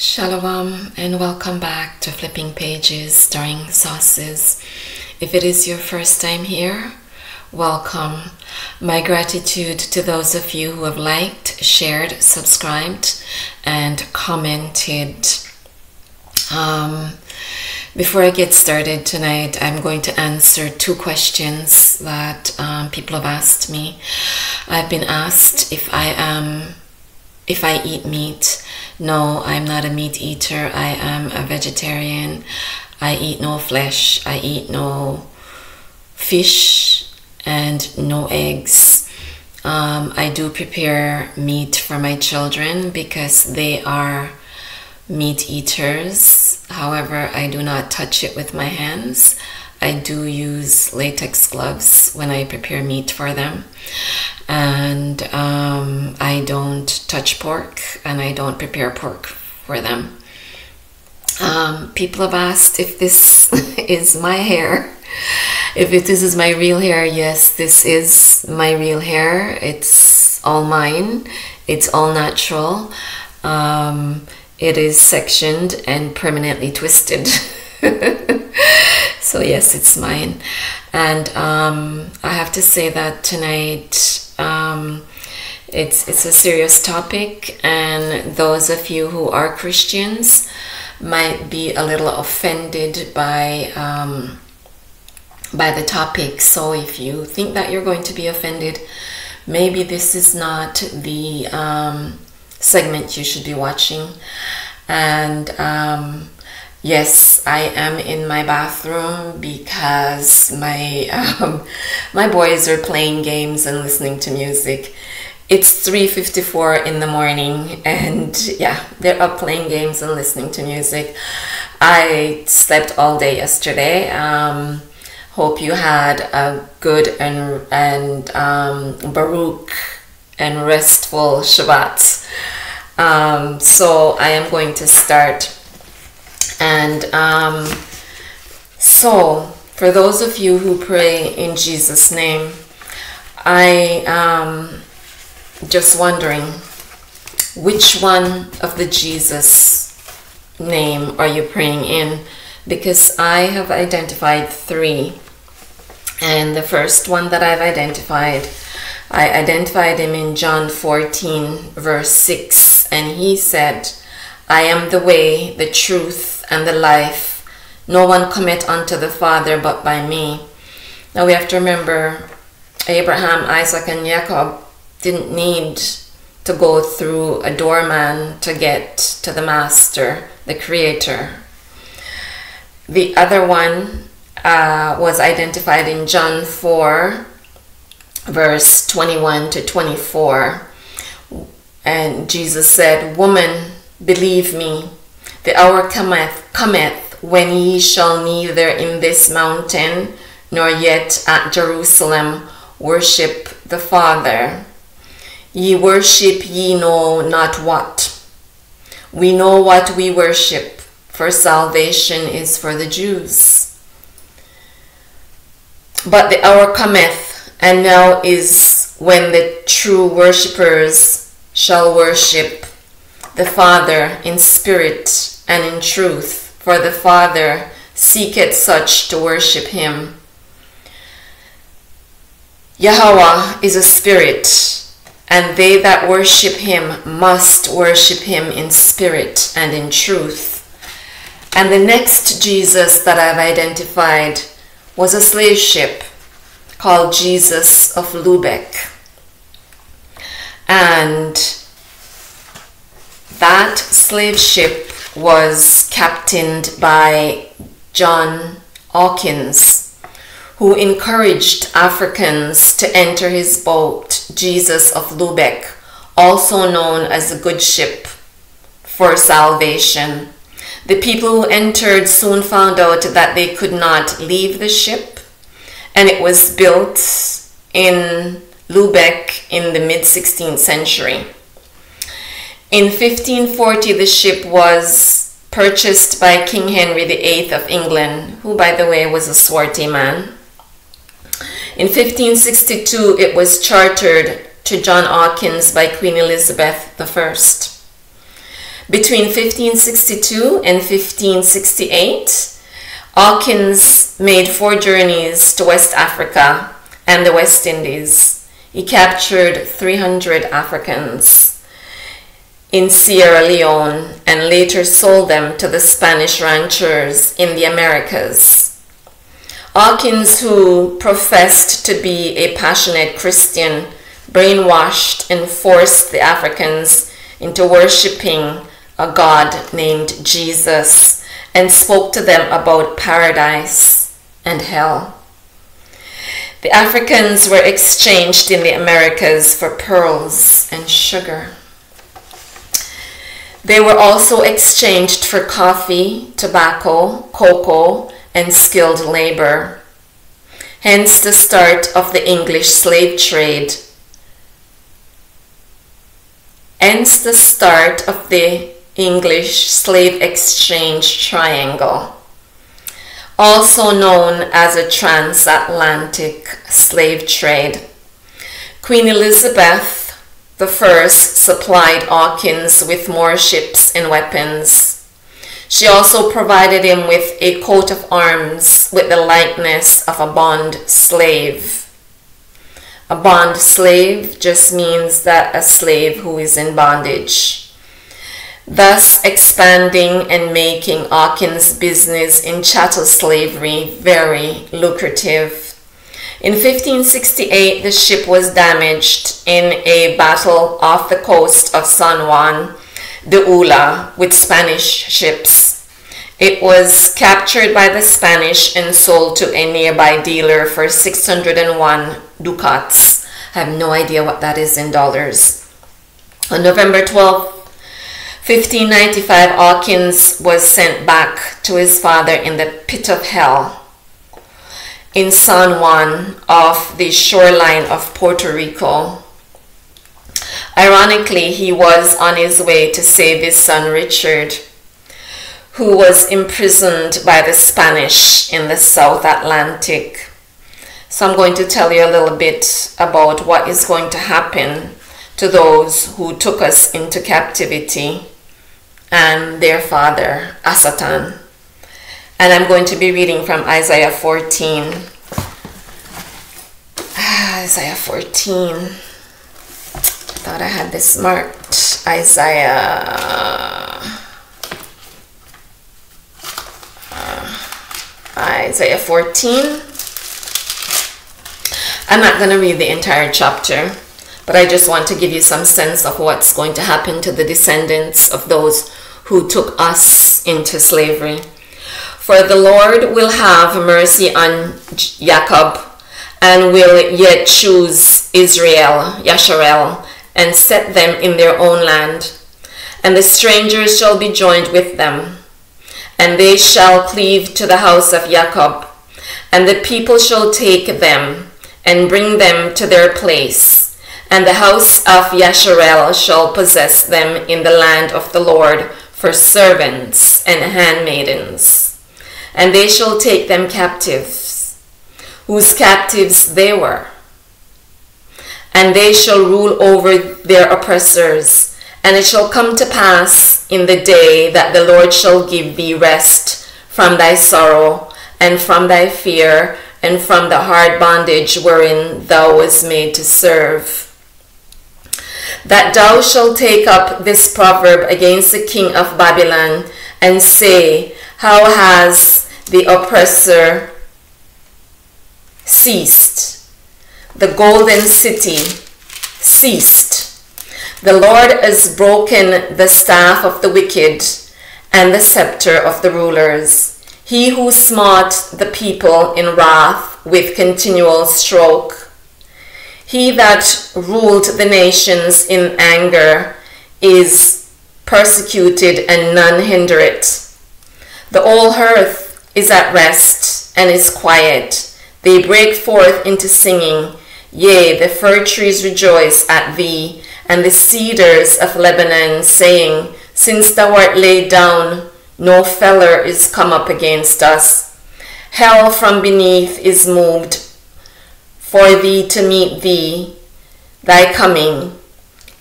Shalom and welcome back to Flipping Pages Stirring Sauces. If it is your first time here, welcome. My gratitude to those of you who have liked, shared, subscribed, and commented. Before I get started tonight, I'm going to answer two questions that people have asked me. I've been asked if I eat meat. No, I'm not a meat eater. I am a vegetarian. I eat no flesh. I eat no fish and no eggs. I do prepare meat for my children because they are meat eaters. However, I do not touch it with my hands. I do use latex gloves when I prepare meat for them. And I don't touch pork and I don't prepare pork for them. People have asked if this is my hair. If this is my real hair, yes, this is my real hair. It's all mine. It's all natural. It is sectioned and permanently twisted. So yes, it's mine. And I have to say that tonight it's a serious topic, and those of you who are Christians might be a little offended by the topic. So if you think that you're going to be offended, maybe this is not the segment you should be watching. And yes, I am in my bathroom because my boys are playing games and listening to music. It's 3:54 in the morning, and yeah, they're up playing games and listening to music. I slept all day yesterday. Hope you had a good and Baruch and restful Shabbat. So I am going to start. And so for those of you who pray in Jesus' name, I just wondering, which one of the Jesus name are you praying in? Because I have identified three. And the first one that I identified him in John 14 verse 6, and he said, I am the way, the truth, and the life. No one cometh unto the Father but by me. Now we have to remember, Abraham, Isaac, and Jacob didn't need to go through a doorman to get to the Master, the Creator. The other one was identified in John 4, verse 21 to 24. And Jesus said, Woman, believe me, the hour cometh when ye shall neither in this mountain nor yet at Jerusalem worship the Father. Ye worship ye know not what. We know what we worship, for salvation is for the Jews. But the hour cometh, and now is, when the true worshippers shall worship the Father in spirit and in truth, for the Father seeketh such to worship him. Yahweh is a spirit, and they that worship him must worship him in spirit and in truth. And the next Jesus that I've identified was a slave ship called Jesus of Lubeck. And that slave ship was captained by John Hawkins, who encouraged Africans to enter his boat, Jesus of Lubeck, also known as the good ship, for salvation. The people who entered soon found out that they could not leave the ship, and it was built in Lubeck in the mid-16th century. In 1540, the ship was purchased by King Henry VIII of England, who, by the way, was a swarthy man. In 1562, it was chartered to John Hawkins by Queen Elizabeth I. Between 1562 and 1568, Hawkins made 4 journeys to West Africa and the West Indies. He captured 300 Africans in Sierra Leone and later sold them to the Spanish ranchers in the Americas. Hawkins, who professed to be a passionate Christian, brainwashed and forced the Africans into worshiping a god named Jesus and spoke to them about paradise and hell. The Africans were exchanged in the Americas for pearls and sugar. They were also exchanged for coffee, tobacco, cocoa, and skilled labor. Hence the start of the English slave trade. Hence the start of the English slave exchange triangle, also known as a transatlantic slave trade. Queen Elizabeth I supplied Hawkins with more ships and weapons. She also provided him with a coat of arms with the likeness of a bond slave. A bond slave just means that a slave who is in bondage, thus expanding and making Hawkins' business in chattel slavery very lucrative. In 1568, the ship was damaged in a battle off the coast of San Juan de Ula with Spanish ships. It was captured by the Spanish and sold to a nearby dealer for 601 ducats. I have no idea what that is in dollars. On November 12, 1595, Hawkins was sent back to his father in the pit of hell in San Juan off the shoreline of Puerto Rico. Ironically, he was on his way to save his son Richard, who was imprisoned by the Spanish in the South Atlantic. So I'm going to tell you a little bit about what is going to happen to those who took us into captivity and their father, Asatan. And I'm going to be reading from Isaiah 14. Isaiah 14. Thought I had this marked. Isaiah 14. I'm not going to read the entire chapter, but I just want to give you some sense of what's going to happen to the descendants of those who took us into slavery. For the Lord will have mercy on Jacob, and will yet choose Israel, Yasharel, and set them in their own land. And the strangers shall be joined with them, and they shall cleave to the house of Jacob, and the people shall take them, and bring them to their place. And the house of Yasharel shall possess them in the land of the Lord for servants and handmaidens. And they shall take them captives, whose captives they were. And they shall rule over their oppressors. And it shall come to pass in the day that the Lord shall give thee rest from thy sorrow, and from thy fear, and from the hard bondage wherein thou wast made to serve, that thou shalt take up this proverb against the king of Babylon, and say, how has the oppressor ceased? The golden city ceased. The Lord has broken the staff of the wicked and the scepter of the rulers. He who smote the people in wrath with continual stroke. He that ruled the nations in anger is persecuted, and none hinder it. The whole earth is at rest and is quiet. They break forth into singing. Yea, the fir trees rejoice at thee, and the cedars of Lebanon, saying, since thou art laid down, no feller is come up against us. Hell from beneath is moved for thee to meet thee, thy coming.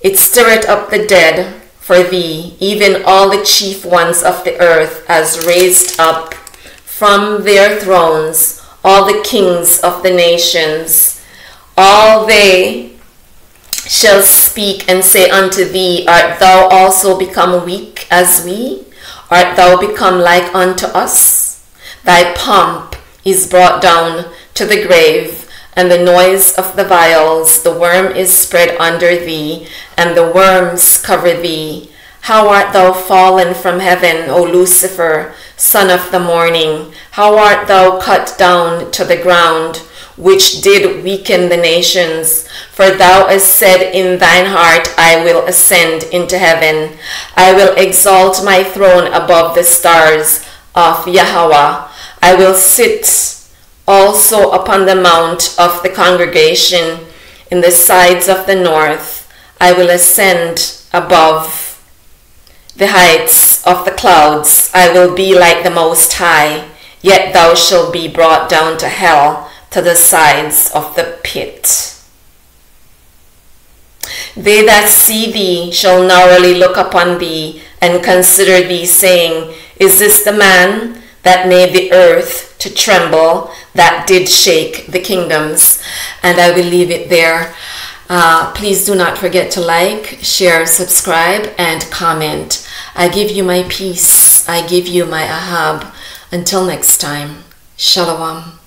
It stirreth up the dead for thee, even all the chief ones of the earth, as raised up from their thrones, all the kings of the nations. All they shall speak and say unto thee, art thou also become weak as we? Art thou become like unto us? Thy pomp is brought down to the grave, and the noise of the vials, the worm is spread under thee, and the worms cover thee. How art thou fallen from heaven, O Lucifer, son of the morning? How art thou cut down to the ground, which did weaken the nations? For thou hast said in thine heart, I will ascend into heaven. I will exalt my throne above the stars of Yahweh. I will sit also upon the mount of the congregation in the sides of the north. I will ascend above the heights of the clouds. I will be like the Most High, yet thou shalt be brought down to hell, to the sides of the pit. They that see thee shall narrowly look upon thee, and consider thee, saying, is this the man that made the earth to tremble, that did shake the kingdoms? And I will leave it there. Please do not forget to like, share, subscribe, and comment. I give you my peace. I give you my Ahab. Until next time, Shalom.